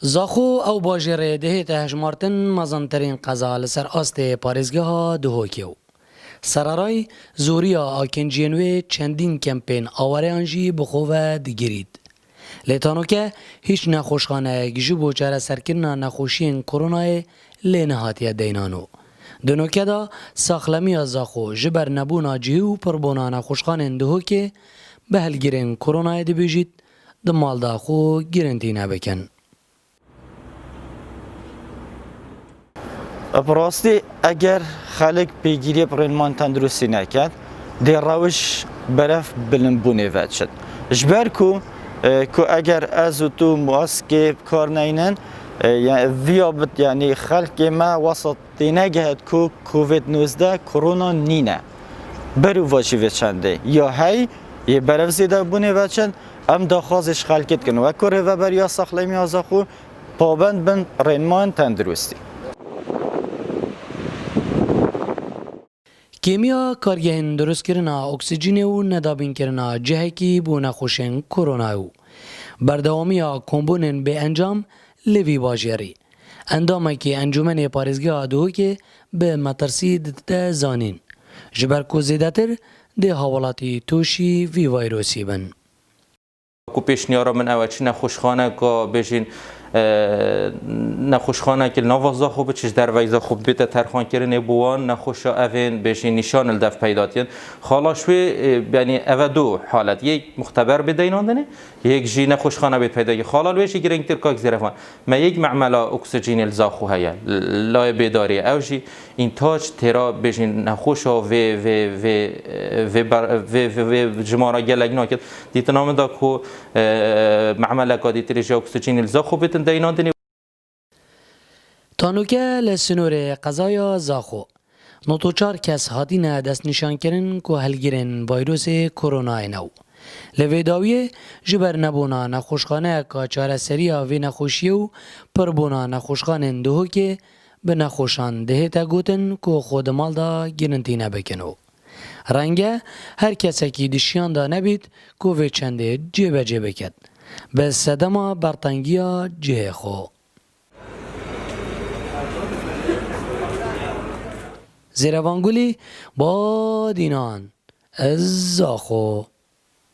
زاخو او باجر دهیت هجمارتن مزنترین قضا لسر آست پارێزگەها دهۆکێو. سەرەڕای زۆریە ئاکێنجێنوێ چەندین کەمپین ئاوارەیان jî bi xwe ve digirît. Lê Tanûke hîç nexweşxaneyek ji bo çareserkirina nexweşiyên koronayê lê nehatiye deynano. Di nokê de saxlemiya Zaxo ji ber nebûna cihê û pirbûna nexweşxanên dihokê bi helgirên koronayê dibêjît di malda xwe girintîne bikin. براستی اگر خلق پیگیری برنمان تندرستی نکرد در روش برف بلنبونه ود شد جبر کو اگر از و تو ماسک کار نینن ویا بد یعنی خلق ما وسط نگهد کو کووید 19 کرونا نینه برو واجی وچنده یا هی یه برف زیده بونه وچند ام داخوازش خلقت کن و کره و بر یا ساخلمی آزاخو پابند بن رنمان تندرستی کیمیا کارگهên durustkirina oksîjînê û nedabînkirina cihekî bû nexweşên koronayê û berdewamiya kombûnên bêencam li vî bajarî. Endamekî Encûmenê Parêzgeha Duhokê bi metirsî dide zanîn ji ber ku zêdetir dê hawelatî tûşî vî vayrosî bin. کو پیشنیارا من اوه چی نخوشخانه که بجین نخوشخانه که نوازا خوب چیز در ویزا خوب بیت ترخان کرنه بوان نخوشا اوین بجین نشان الدف پیداتین خالاشوی یعنی اوه دو حالت یک مختبر بدیناندنه یک جی نخوشخانه بیت پیدا خالالویشی گرنگ تر کاک زیرفان ما یک معملا اکسیژن الزاخو هیا لای بیداری او جی این تاج ترا بجین نخوشا و جمارا گلگ ناکد دیت نام دا کو معمل کادی تریجی اکسیژن الزاخو بیتن دیناندنی. Tanûke li sînorê qezaya Zaxo notoçar kes hatîne destnîşankirin ku helgirên vayrosê koronayê new. Li vê dawiyê ji ber nebûna nexweşxaneyeka çareseriya vê nexweşiyê û pirbûna nexweşxanên dihokê bi nexweşan dihête gotin ku xwe di mal da girintîne bikin û renge her kesekî dişiyan da nebît ku vê çendê cêbecê biket bi sedema bertengiya cihê xwe. Zêrevangulî Badînan ez Zaxo.